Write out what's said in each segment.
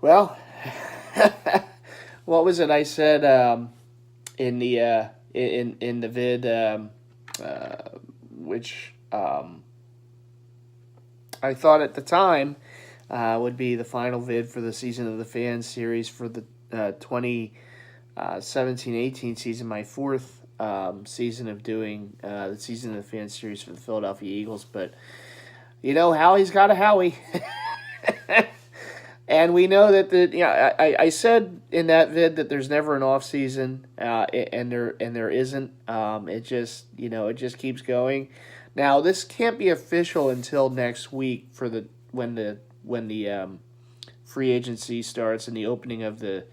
Well, what was it I said in the vid, which I thought at the time would be the final vid for the Season of the Fans series for the 2017-18 season, my fourth season of doing the Season of the Fans series for the Philadelphia Eagles. But, Howie's got a Howie. And we know that I said in that vid that there's never an off season, and there isn't. It just keeps going. Now this can't be official until next week for the when the free agency starts and the opening of the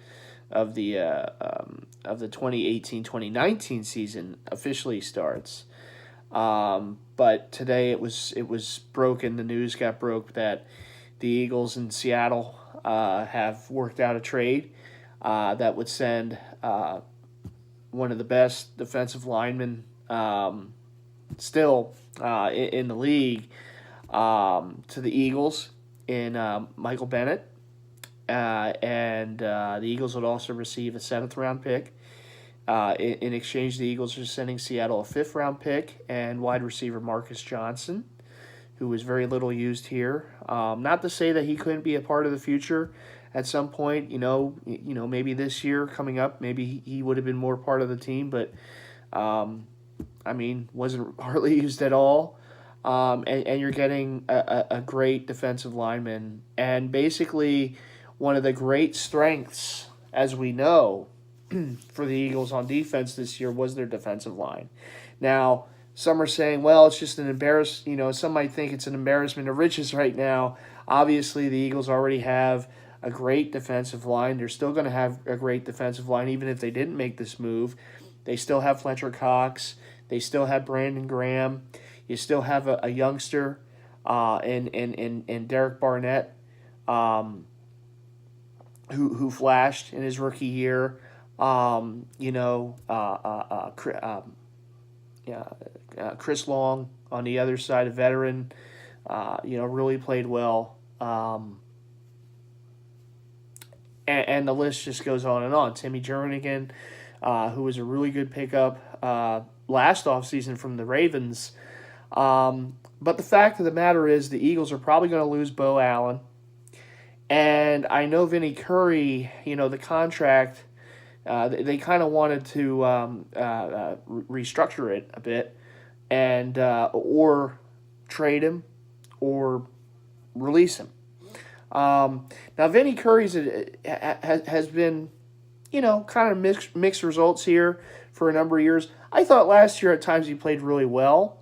2018-2019 season officially starts. But today it was broken. The news got broke that the Eagles in Seattle have worked out a trade that would send one of the best defensive linemen still in the league to the Eagles in Michael Bennett. And the Eagles would also receive a seventh-round pick. In exchange, the Eagles are sending Seattle a fifth-round pick and wide receiver Marcus Johnson, who was very little used here. Not to say that he couldn't be a part of the future at some point. Maybe this year coming up, maybe he would have been more part of the team. But wasn't hardly used at all. And you're getting a great defensive lineman, and basically one of the great strengths, as we know, for the Eagles on defense this year was their defensive line. Now, some are saying, well, it's just an some might think it's an embarrassment of riches right now. Obviously, the Eagles already have a great defensive line. They're still going to have a great defensive line, even if they didn't make this move. They still have Fletcher Cox. They still have Brandon Graham. You still have a youngster in Derek Barnett, who flashed in his rookie year. Chris Long on the other side, a veteran, really played well. And the list just goes on and on. Timmy Jernigan, who was a really good pickup last offseason from the Ravens. But the fact of the matter is the Eagles are probably going to lose Bo Allen. And I know Vinny Curry, the contract, they kind of wanted to restructure it a bit and or trade him or release him. Now, Vinny Curry's has been, kind of mixed results here for a number of years. I thought last year at times he played really well,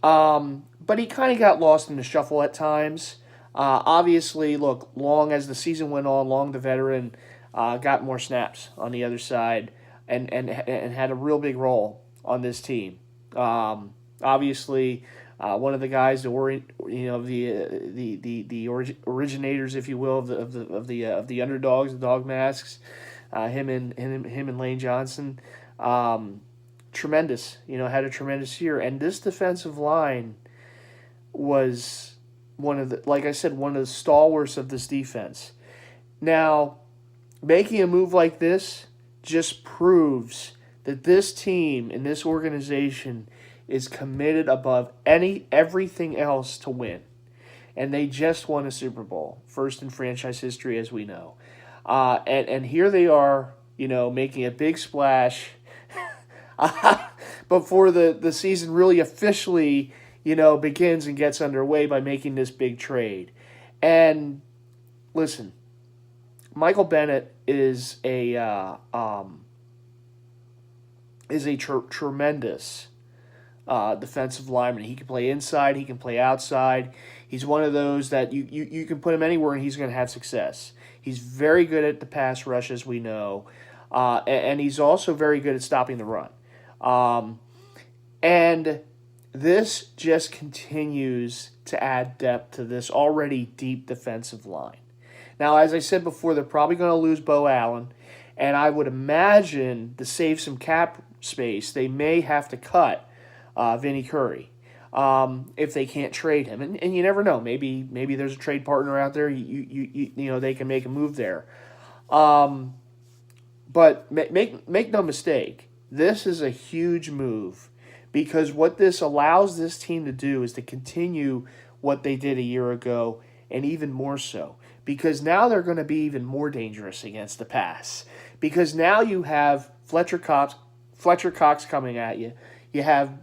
but he kind of got lost in the shuffle at times. Obviously, look, Long, as the season went on, Long, the veteran, got more snaps on the other side and had a real big role on this team. Obviously, one of the guys, the originators, if you will, of the underdogs, the dog masks, him and Lane Johnson, tremendous. Had a tremendous year, and this defensive line was one of the stalwarts of this defense. Now, making a move like this just proves that this team and this organization is committed above everything else to win. And they just won a Super Bowl, first in franchise history, as we know. And here they are, making a big splash before the season really officially, begins and gets underway by making this big trade. And listen, Michael Bennett is a tremendous defensive lineman. He can play inside. He can play outside. He's one of those that you can put him anywhere and he's going to have success. He's very good at the pass rush, as we know, and he's also very good at stopping the run. And this just continues to add depth to this already deep defensive line. Now, as I said before, they're probably going to lose Bo Allen, and I would imagine to save some cap space, they may have to cut Vinny Curry. if they can't trade him. And you never know. Maybe there's a trade partner out there. They can make a move there. But make no mistake, this is a huge move, because what this allows this team to do is to continue what they did a year ago, and even more so, because now they're going to be even more dangerous against the pass, because now you have Fletcher Cox coming at you. You have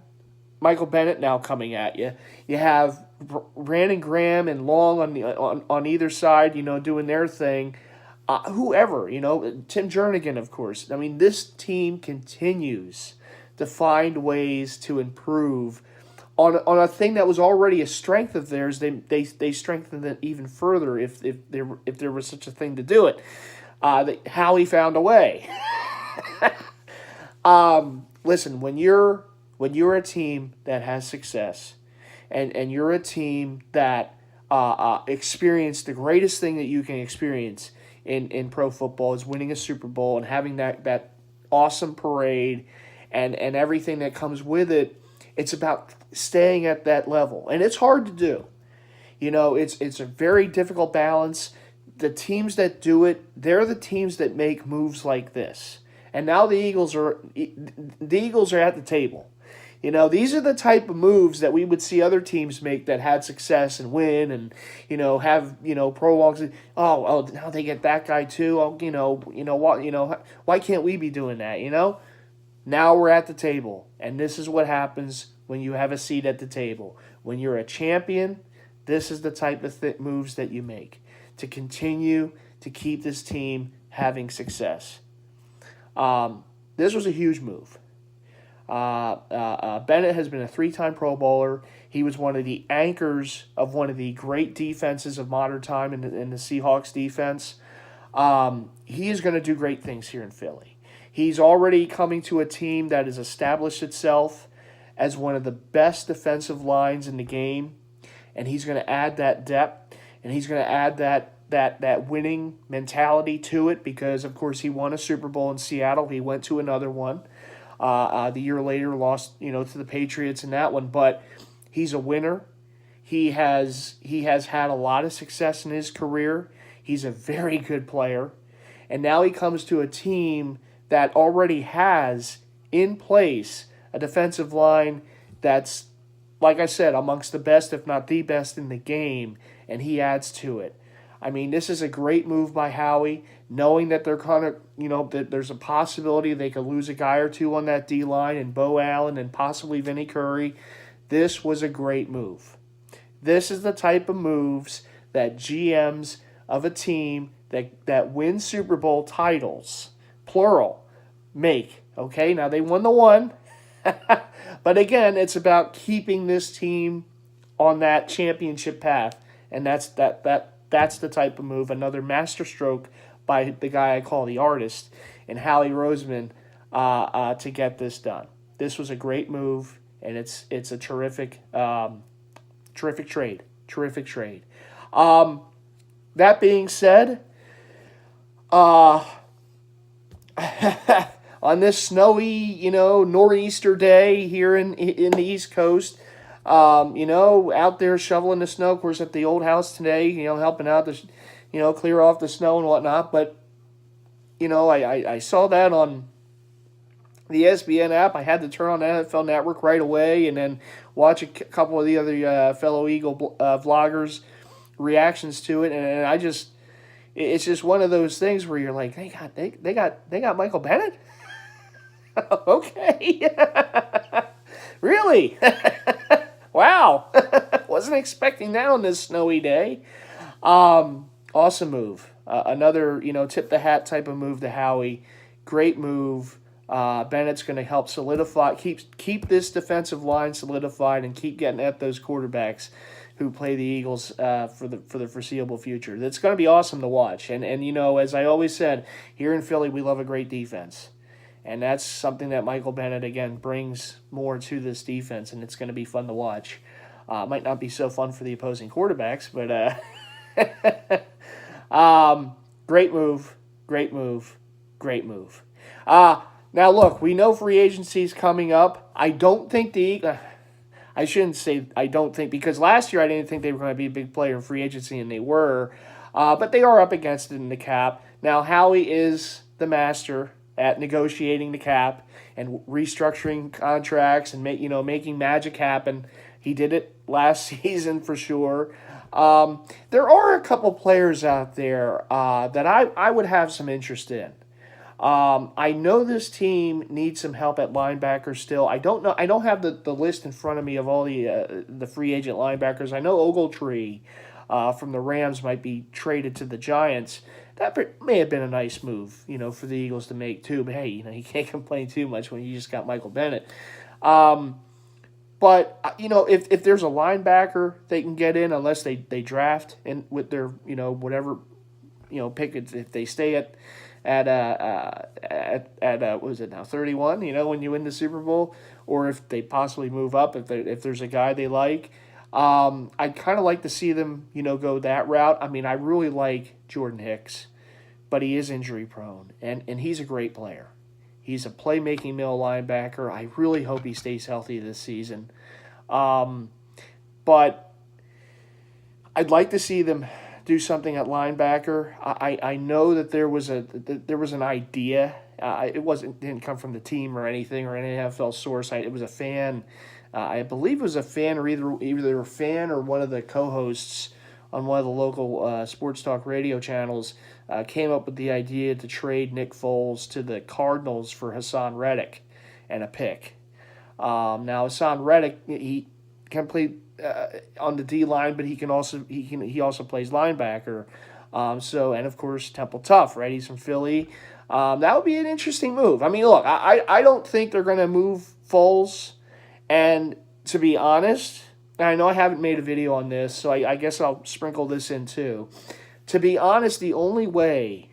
Michael Bennett now coming at you. You have Brandon Graham and Long on either side, doing their thing. Whoever, Tim Jernigan, of course. I mean, this team continues to find ways to improve on a thing that was already a strength of theirs. They strengthened it even further if there was such a thing to do it. Howie found a way. Listen, when you're a team that has success, and you're a team that experienced the greatest thing that you can experience in pro football, is winning a Super Bowl and having that awesome parade and everything that comes with it. It's about staying at that level, and it's hard to do. It's a very difficult balance. The teams that do it, they're the teams that make moves like this. And now the Eagles are at the table. These are the type of moves that we would see other teams make that had success and win and, have, prolonged. Oh, now they get that guy too. Oh, why can't we be doing that? Now we're at the table, and this is what happens when you have a seat at the table. When you're a champion, this is the type of moves that you make to continue to keep this team having success. This was a huge move. Bennett has been a 3-time Pro Bowler. He was one of the anchors of one of the great defenses of modern time in the Seahawks defense. He is going to do great things here in Philly. He's already coming to a team that has established itself as one of the best defensive lines in the game, and he's going to add that depth, and he's going to add that winning mentality to it, because, of course, he won a Super Bowl in Seattle. He went to another one. The year later, lost to the Patriots in that one, but he's a winner. He has had a lot of success in his career. He's a very good player, and now he comes to a team that already has in place a defensive line that's, like I said, amongst the best, if not the best in the game, and he adds to it. I mean, this is a great move by Howie, knowing that they're kind of, that there's a possibility they could lose a guy or two on that D-line, and Bo Allen and possibly Vinnie Curry. This was a great move. This is the type of moves that GMs of a team that wins Super Bowl titles, plural, make. Okay, now they won the one, but again, it's about keeping this team on that championship path, and that's the type of move. Another masterstroke by the guy I call the artist, and Howie Roseman, to get this done. This was a great move, and it's a terrific trade. Terrific trade. That being said, on this snowy, nor'easter day here in the East Coast, out there shoveling the snow. Of course, at the old house today, helping out to, clear off the snow and whatnot. But, I saw that on the SBN app. I had to turn on the NFL Network right away and then watch a couple of the other fellow Eagle vloggers' reactions to it. And it's just one of those things where you're like, they got Michael Bennett? Okay. Really? Wow. Wasn't expecting that on this snowy day. Awesome move. Another, tip the hat type of move to Howie. Great move. Bennett's going to help solidify, keep this defensive line solidified, and keep getting at those quarterbacks who play the Eagles for the foreseeable future. That's going to be awesome to watch. And as I always said, here in Philly, we love a great defense. And that's something that Michael Bennett, again, brings more to this defense, and it's going to be fun to watch. Might not be so fun for the opposing quarterbacks, but great move. Now, look, we know free agency is coming up. I don't think the I shouldn't say I don't think, because last year I didn't think they were going to be a big player in free agency, and they were. But they are up against it in the cap. Now, Howie is the master at negotiating the cap and restructuring contracts and making magic happen. He did it last season for sure. There are a couple players out there that I would have some interest in. I know this team needs some help at linebacker still. I don't know. I don't have the list in front of me of all the free agent linebackers. I know Ogletree from the Rams might be traded to the Giants. That may have been a nice move, for the Eagles to make too. But hey, you can't complain too much when you just got Michael Bennett. But if there's a linebacker they can get in, unless they draft and with their whatever pick, if they stay at what was it now, 31, when you win the Super Bowl, or if they possibly move up, if there's a guy they like. I'd kind of like to see them, go that route. I mean, I really like Jordan Hicks, but he is injury prone, and he's a great player. He's a playmaking middle linebacker. I really hope he stays healthy this season. But I'd like to see them do something at linebacker. I know that there was an idea. Didn't come from the team or anything or an NFL source. It was a fan. I believe it was a fan, or either a fan or one of the co-hosts on one of the local sports talk radio channels came up with the idea to trade Nick Foles to the Cardinals for Hassan Reddick and a pick. Now Hassan Reddick, he can play on the D line, but he also plays linebacker. And of course Temple Tough, right? He's from Philly. That would be an interesting move. I mean, look, I don't think they're going to move Foles. And to be honest, and I know I haven't made a video on this, so I guess I'll sprinkle this in too. To be honest, the only way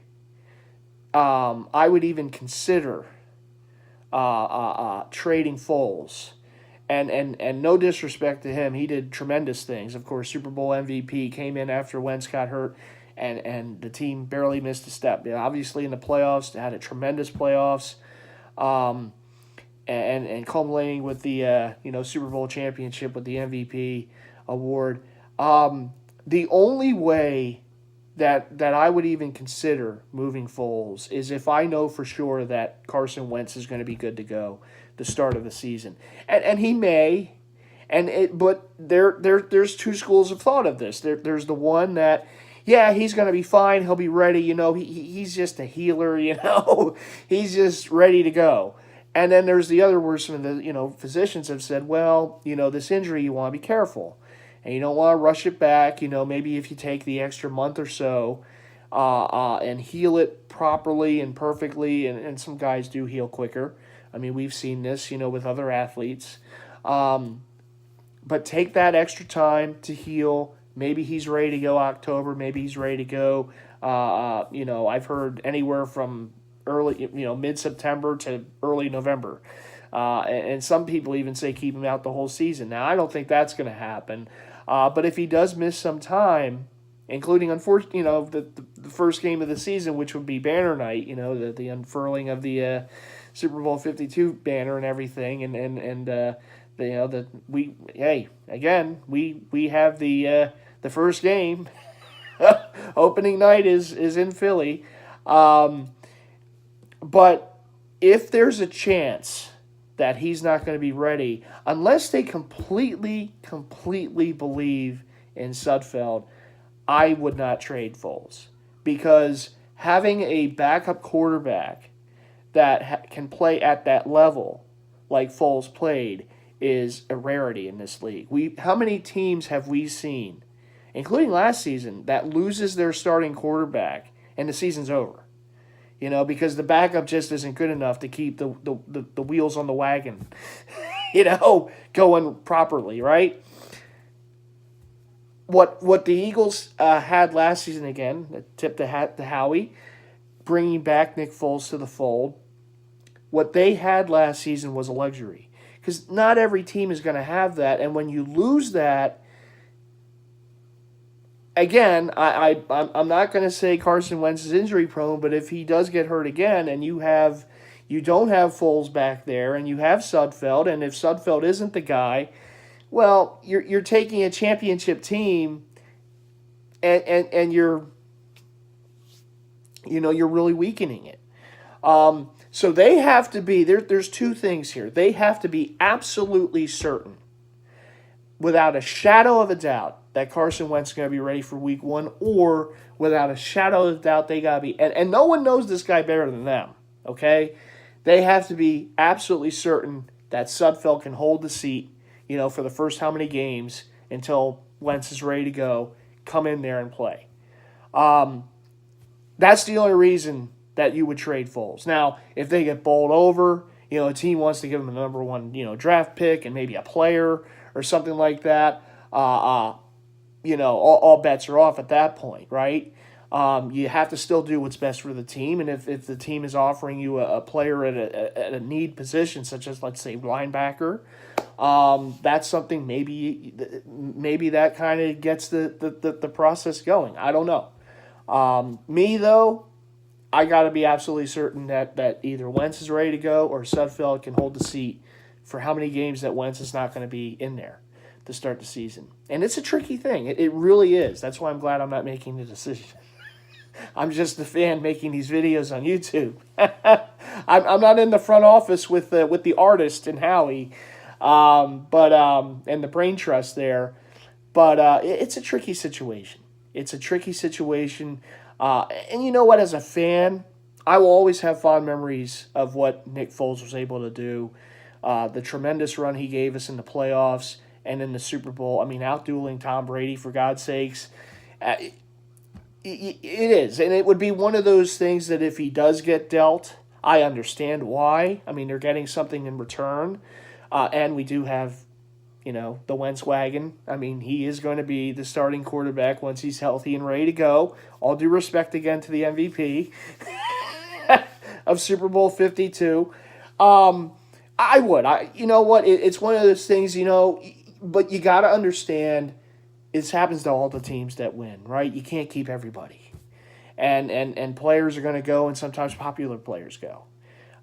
I would even consider trading Foles, and no disrespect to him, he did tremendous things. Of course, Super Bowl MVP, came in after Wentz got hurt, and the team barely missed a step. Obviously, in the playoffs, they had a tremendous playoffs. And culminating with the Super Bowl championship with the MVP award. The only way that I would even consider moving Foles is if I know for sure that Carson Wentz is going to be good to go the start of the season, and he may, but there's two schools of thought of this. There's the one that, yeah, he's going to be fine, he'll be ready. He's just a healer. He's just ready to go. And then there's the other where some of the physicians have said, well, this injury, you want to be careful, and you don't want to rush it back. Maybe if you take the extra month or so and heal it properly and perfectly, and some guys do heal quicker. I mean, we've seen this, with other athletes. But take that extra time to heal. Maybe he's ready to go October. Maybe he's ready to go. I've heard anywhere from early, mid-September to early November. And some people even say keep him out the whole season. Now, I don't think that's going to happen. But if he does miss some time, including, unfortunately, the first game of the season, which would be banner night, the unfurling of the Super Bowl 52 banner and everything, we have the first game. Opening night is in Philly. But if there's a chance that he's not going to be ready, unless they completely believe in Sudfeld, I would not trade Foles. Because having a backup quarterback that can play at that level like Foles played is a rarity in this league. How many teams have we seen, including last season, that loses their starting quarterback and the season's over? Because the backup just isn't good enough to keep the wheels on the wagon, going properly, right? What the Eagles had last season, again, tip the hat to Howie, bringing back Nick Foles to the fold. What they had last season was a luxury, because not every team is going to have that, and when you lose that, again, I'm not going to say Carson Wentz is injury prone, but if he does get hurt again, and you don't have Foles back there, and you have Sudfeld, and if Sudfeld isn't the guy, Well, you're taking a championship team and you're you're really weakening it. So they have to be there. There's two things here. They have to be absolutely certain, without a shadow of a doubt, that Carson Wentz is going to be ready for Week 1, or without a shadow of doubt, they got to be. And no one knows this guy better than them. Okay, they have to be absolutely certain that Sudfeld can hold the seat, for the first how many games until Wentz is ready to go. Come in there and play. That's the only reason that you would trade Foles. Now, if they get bowled over, a team wants to give them a number one, draft pick and maybe a player or something like that, all bets are off at that point, right? You have to still do what's best for the team, and if the team is offering you a player at a need position, such as, let's say, linebacker, that's something maybe that kind of gets the process going. I don't know. Me, though, I got to be absolutely certain that either Wentz is ready to go or Sudfeld can hold the seat for how many games that Wentz is not going to be in there to start the season. And it's a tricky thing. It really is. That's why I'm glad I'm not making the decision. I'm just the fan making these videos on YouTube. I'm not in the front office with the artist and Howie, and the brain trust there. But it's a tricky situation. It's a tricky situation. And you know what? As a fan, I will always have fond memories of what Nick Foles was able to do. The tremendous run he gave us in the playoffs and in the Super Bowl. I mean, outdueling Tom Brady, for God's sakes. It is. And it would be one of those things that if he does get dealt, I understand why. I mean, they're getting something in return. And we do have, the Wentz wagon. I mean, he is going to be the starting quarterback once he's healthy and ready to go. All due respect again to the MVP of Super Bowl 52. I would. You know what? It's one of those things, but you got to understand this happens to all the teams that win, right? You can't keep everybody. And players are going to go, and sometimes popular players go.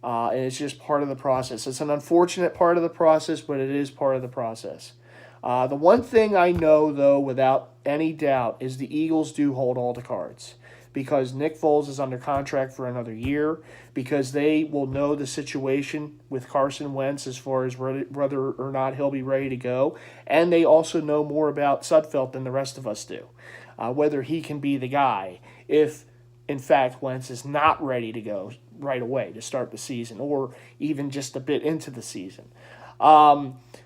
And it's just part of the process. It's an unfortunate part of the process, but it is part of the process. The one thing I know, though, without any doubt, is the Eagles do hold all the cards, because Nick Foles is under contract for another year, because they will know the situation with Carson Wentz as far as whether or not he'll be ready to go, and they also know more about Sudfeld than the rest of us do, whether he can be the guy if, in fact, Wentz is not ready to go right away to start the season, or even just a bit into the season.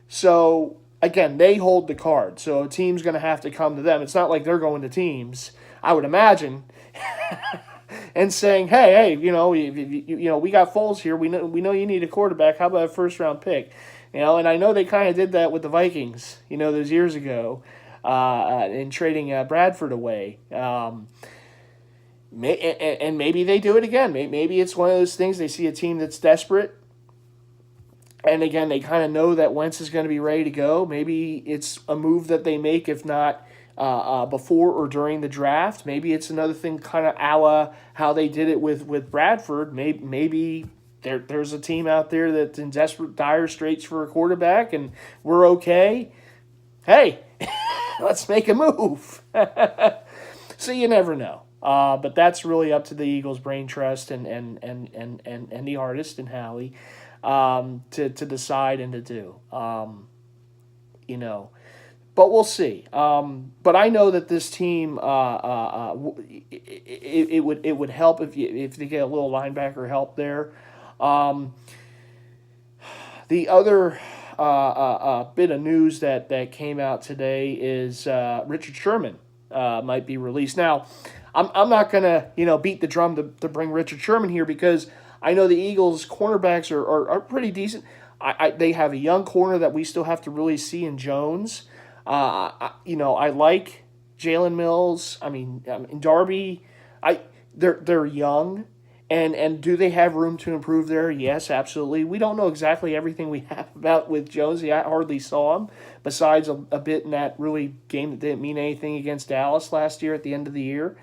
So, again, they hold the card, so a team's going to have to come to them. It's not like they're going to teams, I would imagine, and saying, hey, we got Foles here. We know you need a quarterback. How about a first-round pick? And I know they kind of did that with the Vikings, those years ago, in trading Bradford away. And maybe they do it again. Maybe it's one of those things. They see a team that's desperate, and again, they kind of know that Wentz is going to be ready to go. Maybe it's a move that they make, if not before or during the draft. Maybe it's another thing, kind of a la how they did it with Bradford. Maybe there's a team out there that's in dire straits for a quarterback, and we're okay. Hey, let's make a move. So you never know. But that's really up to the Eagles' brain trust and the artist and Howie to decide and to do. But we'll see. But I know that this team it would help if they get a little linebacker help there. The other bit of news that came out today is Richard Sherman might be released. Now, I'm not gonna beat the drum to bring Richard Sherman here, because I know the Eagles cornerbacks are pretty decent. They have a young corner that we still have to really see in Jones. I like Jalen Mills. I mean Darby. They're young, and do they have room to improve there? Yes, absolutely. We don't know exactly everything we have about with Jonesy. I hardly saw him, besides a bit in that really game that didn't mean anything against Dallas last year at the end of the year.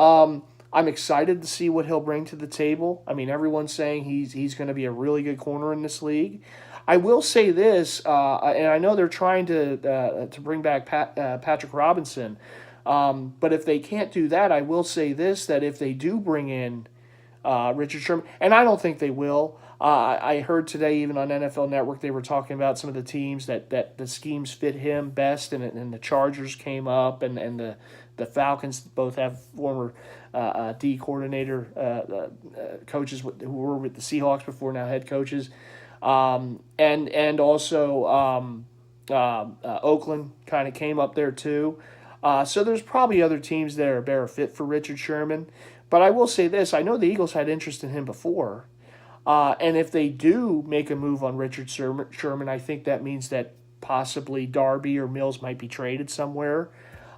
I'm excited to see what he'll bring to the table. I mean, everyone's saying he's going to be a really good corner in this league. I will say this, and I know they're trying to bring back Patrick Robinson, but if they can't do that, I will say this: that if they do bring in Richard Sherman, and I don't think they will. I heard today, even on NFL Network, they were talking about some of the teams that the schemes fit him best, and the Chargers came up, and the Falcons both have former D coordinator coaches who were with the Seahawks before, now head coaches, and also Oakland kind of came up there too. So there's probably other teams that are a better fit for Richard Sherman. But I will say this, I know the Eagles had interest in him before. And if they do make a move on Richard Sherman, I think that means that possibly Darby or Mills might be traded somewhere.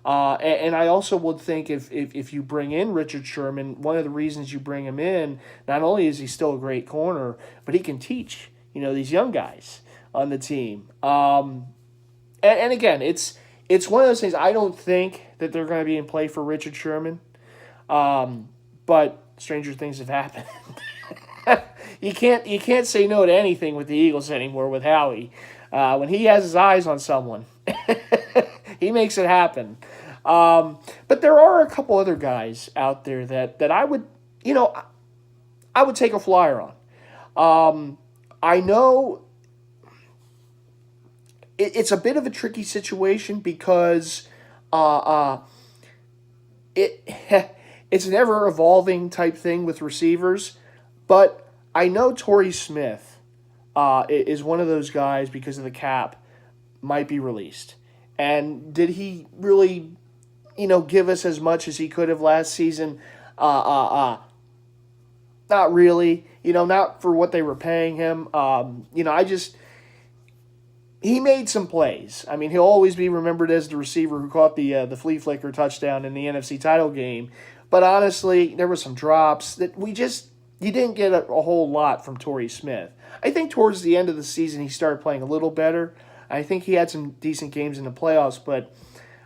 And I also would think if you bring in Richard Sherman, one of the reasons you bring him in, not only is he still a great corner, but he can teach, these young guys on the team. And again, it's one of those things. I don't think that they're going to be in play for Richard Sherman. But stranger things have happened. You can't say no to anything with the Eagles anymore with Howie. When he has his eyes on someone, he makes it happen. But there are a couple other guys out there that I would, I would take a flyer on. I know it's a bit of a tricky situation because it's an ever-evolving type thing with receivers, but I know Torrey Smith is one of those guys, because of the cap, might be released. And did he really, give us as much as he could have last season? Not really. Not for what they were paying him. He made some plays. I mean, he'll always be remembered as the receiver who caught the flea flicker touchdown in the NFC title game. But honestly, there were some drops that you didn't get a whole lot from Torrey Smith. I think towards the end of the season, he started playing a little better. I think he had some decent games in the playoffs, but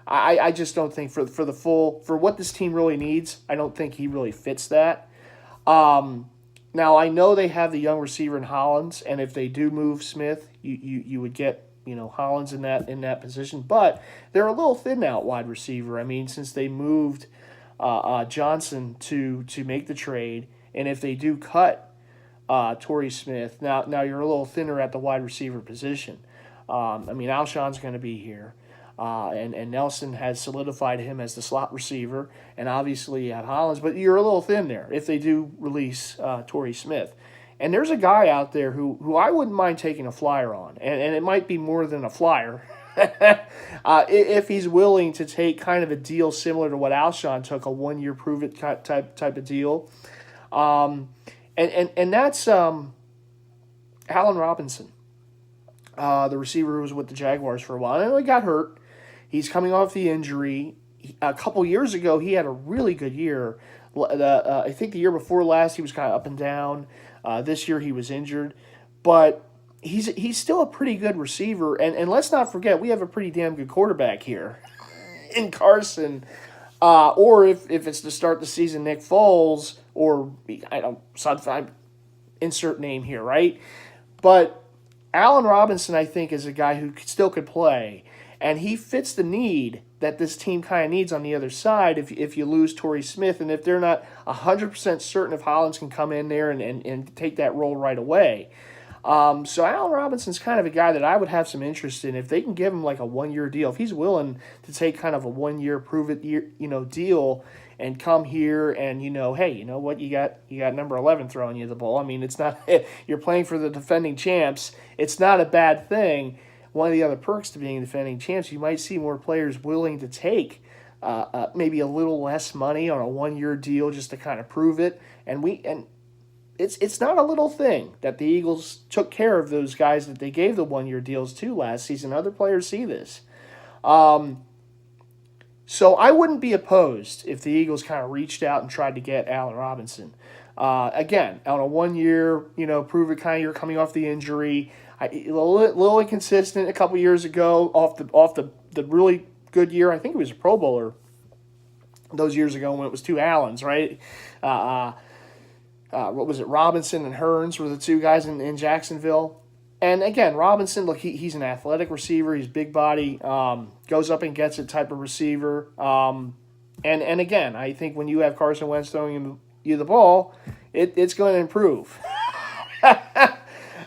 I just don't think for what this team really needs, I don't think he really fits that. Now, I know they have the young receiver in Hollins, and if they do move Smith, you would get Hollins in that position. But they're a little thin out wide receiver. I mean, since they moved Johnson to make the trade, and if they do cut Torrey Smith, now you're a little thinner at the wide receiver position. I mean, Alshon's going to be here. And Nelson has solidified him as the slot receiver, and obviously you have Hollins, but you're a little thin there if they do release Torrey Smith. And there's a guy out there who I wouldn't mind taking a flyer on, and it might be more than a flyer, if he's willing to take kind of a deal similar to what Alshon took, a 1-year prove-it type of deal. And that's Allen Robinson, the receiver who was with the Jaguars for a while. I know he got hurt. He's coming off the injury. A couple years ago, he had a really good year. I think the year before last, he was kind of up and down. This year, he was injured. But he's still a pretty good receiver. And let's not forget, we have a pretty damn good quarterback here in Carson. Or if it's to start the season, Nick Foles, or insert name here, right? But Allen Robinson, I think, is a guy who still could play, and he fits the need that this team kind of needs on the other side if you lose Torrey Smith, and if they're not 100% certain if Hollins can come in there and take that role right away. So Allen Robinson's kind of a guy that I would have some interest in if they can give him like a 1-year deal. If he's willing to take kind of a 1-year prove-it deal and come here and, hey, you know what, you got number 11 throwing you the ball. I mean, it's not you're playing for the defending champs. It's not a bad thing. One of the other perks to being defending champs, you might see more players willing to take maybe a little less money on a 1-year deal just to kind of prove it. And it's not a little thing that the Eagles took care of those guys that they gave the 1-year deals to last season. Other players see this. So I wouldn't be opposed if the Eagles kind of reached out and tried to get Allen Robinson. Again, on a 1-year, prove it kind of year coming off the injury. A little inconsistent a couple years ago off the really good year. I think he was a Pro Bowler those years ago when it was two Allens, right? What was it? Robinson and Hearns were the two guys in Jacksonville. And again, Robinson, look, he's an athletic receiver. He's big body, goes up and gets it type of receiver. And again, I think when you have Carson Wentz throwing you the ball, it's going to improve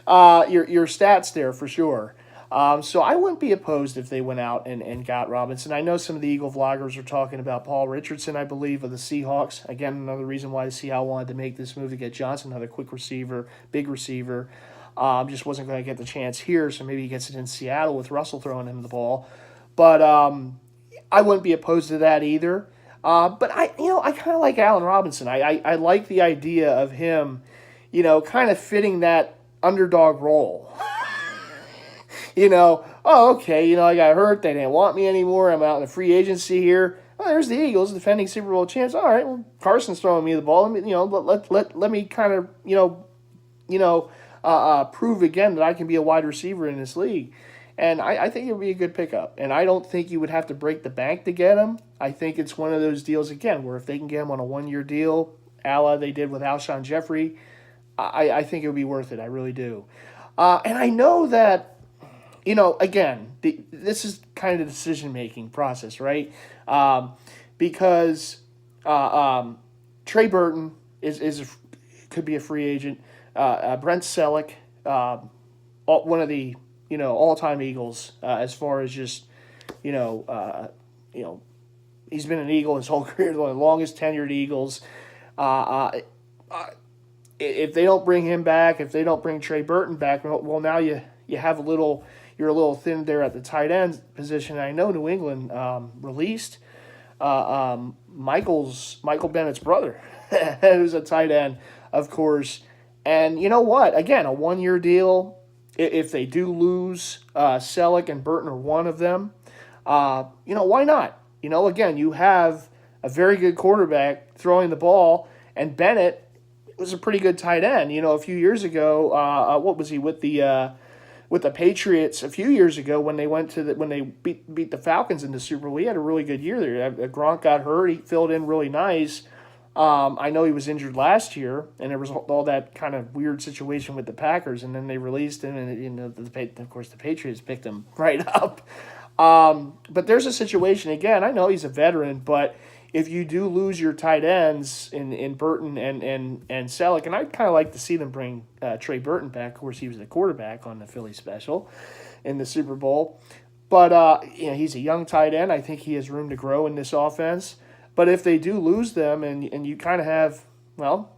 your stats there for sure. So I wouldn't be opposed if they went out and got Robinson. I know some of the Eagle vloggers are talking about Paul Richardson, I believe, of the Seahawks. Again, another reason why the Seahawks wanted to make this move to get Johnson, another quick receiver, big receiver. Just wasn't going to get the chance here, so maybe he gets it in Seattle with Russell throwing him the ball. But I wouldn't be opposed to that either. But I kind of like Allen Robinson. I like the idea of him, kind of fitting that underdog role. Oh, okay, I got hurt. They didn't want me anymore. I'm out in the free agency here. Oh, there's the Eagles, defending Super Bowl champs. All right, well, Carson's throwing me the ball. Let me kind of, prove again that I can be a wide receiver in this league. And I think it would be a good pickup. And I don't think you would have to break the bank to get him. I think it's one of those deals, again, where if they can get him on a one-year deal, a la they did with Alshon Jeffrey, I think it would be worth it. I really do. And I know that, again, this is kind of the decision-making process, right? Because Trey Burton could be a free agent. Brent Selleck, one of the all-time Eagles, as far as just he's been an Eagle his whole career, one of the longest tenured Eagles. If they don't bring him back, if they don't bring Trey Burton back, well, now you have you're a little thin there at the tight end position. I know New England released Michael Bennett's brother, who's a tight end, of course. And you know what? Again, a one-year deal. If they do lose Selleck and Burton, or one of them, why not? Again, you have a very good quarterback throwing the ball, and Bennett was a pretty good tight end. A few years ago, what was he with the Patriots? A few years ago, when they when they beat the Falcons in the Super Bowl, he had a really good year there. Gronk got hurt; he filled in really nice. I know he was injured last year, and there was all that kind of weird situation with the Packers, and then they released him, and of course the Patriots picked him right up. But there's a situation, again, I know he's a veteran, but if you do lose your tight ends in Burton and Selleck, and I'd kind of like to see them bring Trey Burton back. Of course, he was the quarterback on the Philly special in the Super Bowl. But he's a young tight end. I think he has room to grow in this offense. But if they do lose them, and you kind of have,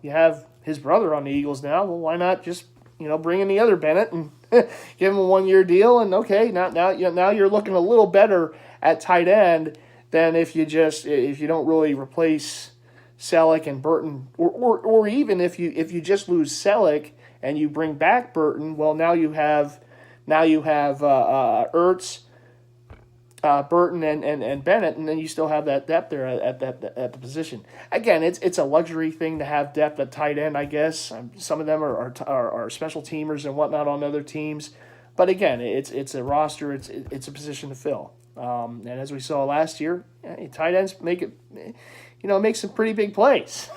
you have his brother on the Eagles now, well, why not just, bring in the other Bennett and give him a one-year deal? And okay, now you're looking a little better at tight end than if you don't really replace Selleck and Burton, or even if you just lose Selleck and you bring back Burton. Well, now you have Ertz, Burton and Bennett, and then you still have that depth there at the position. Again, it's a luxury thing to have depth at tight end, I guess. Some of them are special teamers and whatnot on other teams, but again, it's a roster. It's a position to fill. And as we saw last year, tight ends make some pretty big plays,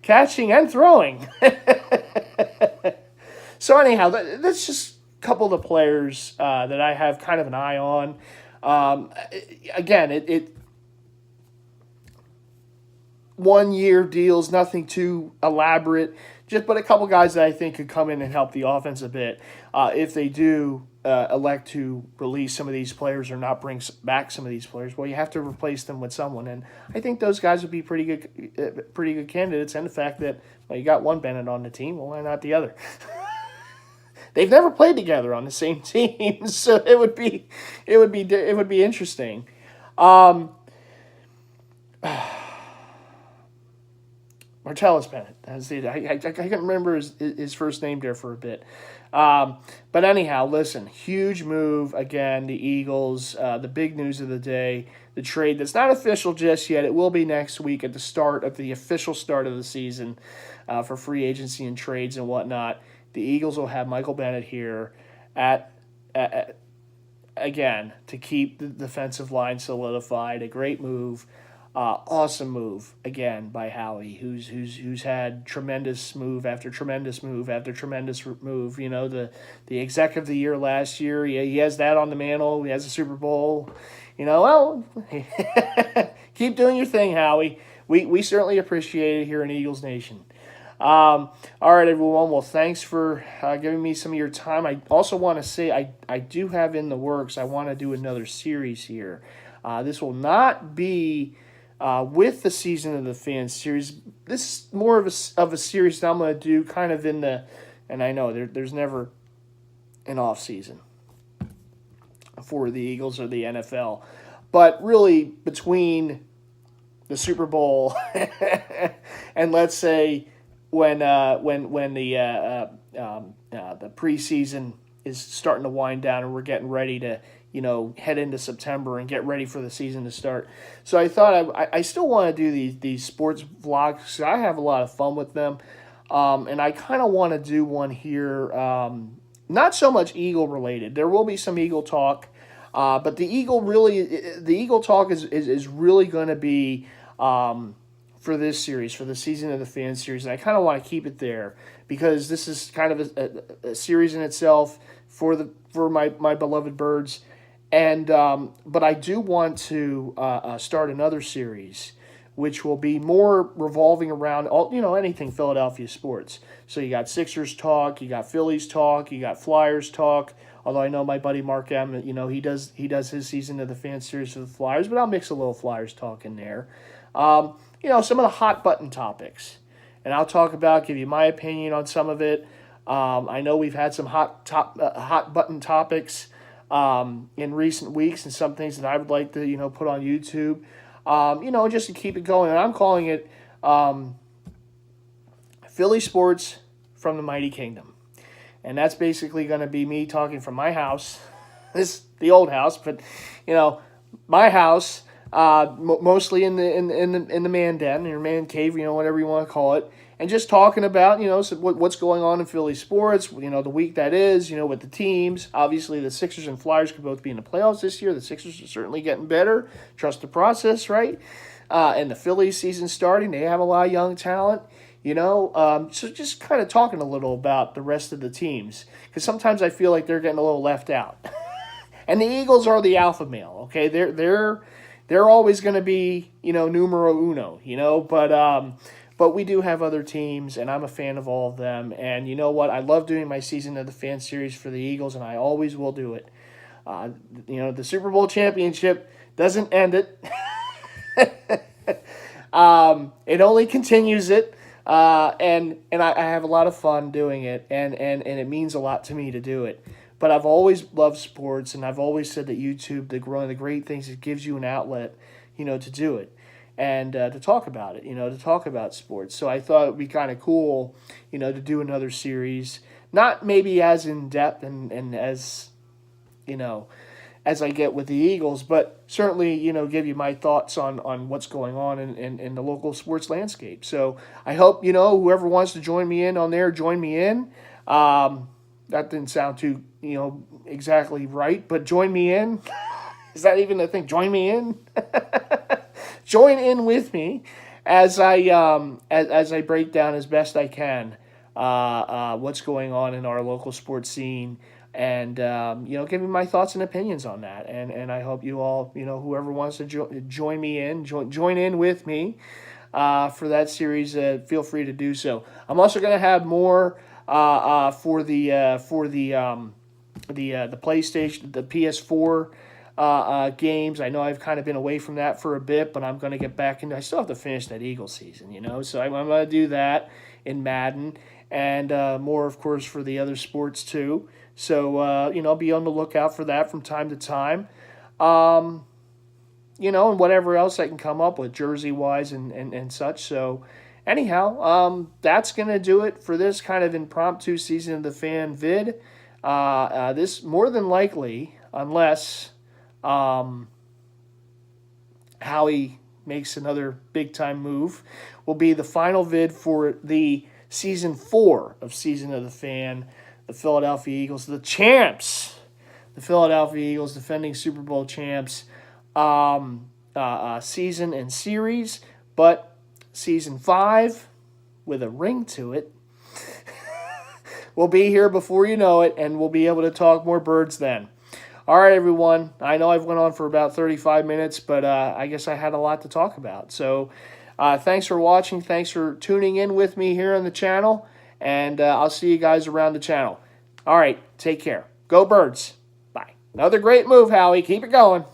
catching and throwing. So anyhow, that's just couple of the players that I have kind of an eye on. Again, it 1-year deals, nothing too elaborate, but a couple guys that I think could come in and help the offense a bit if they do elect to release some of these players or not bring back some of these players. Well, you have to replace them with someone, and I think those guys would be pretty good candidates. And the fact that you got one Bennett on the team, well, why not the other? They've never played together on the same team, so it would be interesting. Martellus Bennett. I can't remember his first name there for a bit. But anyhow, listen, huge move again. The Eagles. The big news of the day: the trade that's not official just yet. It will be next week at the start of the official start of the season for free agency and trades and whatnot. The Eagles will have Michael Bennett here again to keep the defensive line solidified. A great move. Awesome move again by Howie, who's had tremendous move after tremendous move after tremendous move. You know, the exec of the year last year, he has that on the mantle. He has a Super Bowl. You know, well, keep doing your thing, Howie. We certainly appreciate it here in Eagles Nation. All right, everyone. Well, thanks for giving me some of your time. I also want to say I do have in the works. I want to do another series here. This will not be with the Season of the Fan series. This is more of a series that I'm going to do kind of in the, and I know there's never an off season for the Eagles or the NFL, but really between the Super Bowl and let's say when the preseason is starting to wind down and we're getting ready to head into September and get ready for the season to start. So I thought I still want to do these sports vlogs because I have a lot of fun with them, and I kind of want to do one here. Not so much Eagle related. There will be some Eagle talk, but the Eagle talk is really going to be for this series, for the Season of the Fan series, and I kind of want to keep it there because this is kind of a series in itself for my beloved birds, and but I do want to start another series, which will be more revolving around anything Philadelphia sports. So you got Sixers talk, you got Phillies talk, you got Flyers talk. Although I know my buddy Mark M, he does his Season of the Fan series for the Flyers, but I'll mix a little Flyers talk in there. Some of the hot button topics, and I'll give you my opinion on some of it. I know we've had some hot button topics in recent weeks, and some things that I would like to put on YouTube. Just to keep it going, and I'm calling it Philly Sports from the Mighty Kingdom, and that's basically going to be me talking from my house, the old house, but my house. Mostly in the man den or man cave, whatever you want to call it, and just talking about what's going on in Philly sports, the week that is, with the teams. Obviously, the Sixers and Flyers could both be in the playoffs this year. The Sixers are certainly getting better. Trust the process, right? And the Phillies season starting, they have a lot of young talent. So just kind of talking a little about the rest of the teams because sometimes I feel like they're getting a little left out. And the Eagles are the alpha male. Okay, they're always going to be, numero uno, but we do have other teams, and I'm a fan of all of them. And you know what? I love doing my Season of the Fan series for the Eagles, and I always will do it. The Super Bowl championship doesn't end it. It only continues it, and I have a lot of fun doing it, and it means a lot to me to do it. But I've always loved sports, and I've always said that YouTube, one of the great things, it gives you an outlet, to do it and to talk about it, to talk about sports. So I thought it would be kind of cool, to do another series, not maybe as in depth and as, as I get with the Eagles, but certainly, give you my thoughts on what's going on in the local sports landscape. So I hope, whoever wants to join me in on there, join me in. That didn't sound too, exactly right, but join me in. Is that even a thing? Join me in. Join in with me as I break down as best I can what's going on in our local sports scene, and give me my thoughts and opinions on that. And I hope you all, whoever wants to join me in, join in with me for that series. Feel free to do so. I'm also going to have more. For the PlayStation, the PS4 games. I know I've kind of been away from that for a bit, but I'm going to get back into. I still have to finish that Eagles season, So I'm going to do that in Madden and more, of course, for the other sports too. So be on the lookout for that from time to time. And whatever else I can come up with, jersey wise and such. So. Anyhow, that's going to do it for this kind of impromptu Season of the Fan vid. This, more than likely, unless Howie makes another big-time move, will be the final vid for the Season 4 of Season of the Fan, the Philadelphia Eagles, the champs, the Philadelphia Eagles, defending Super Bowl champs. season and series, but season 5 with a ring to it will be here before you know it, and we'll be able to talk more birds then. All right, everyone. I know I've went on for about 35 minutes, but I guess I had a lot to talk about. So thanks for watching. Thanks for tuning in with me here on the channel, and I'll see you guys around the channel. All right, take care. Go birds. Bye. Another great move, Howie. Keep it going.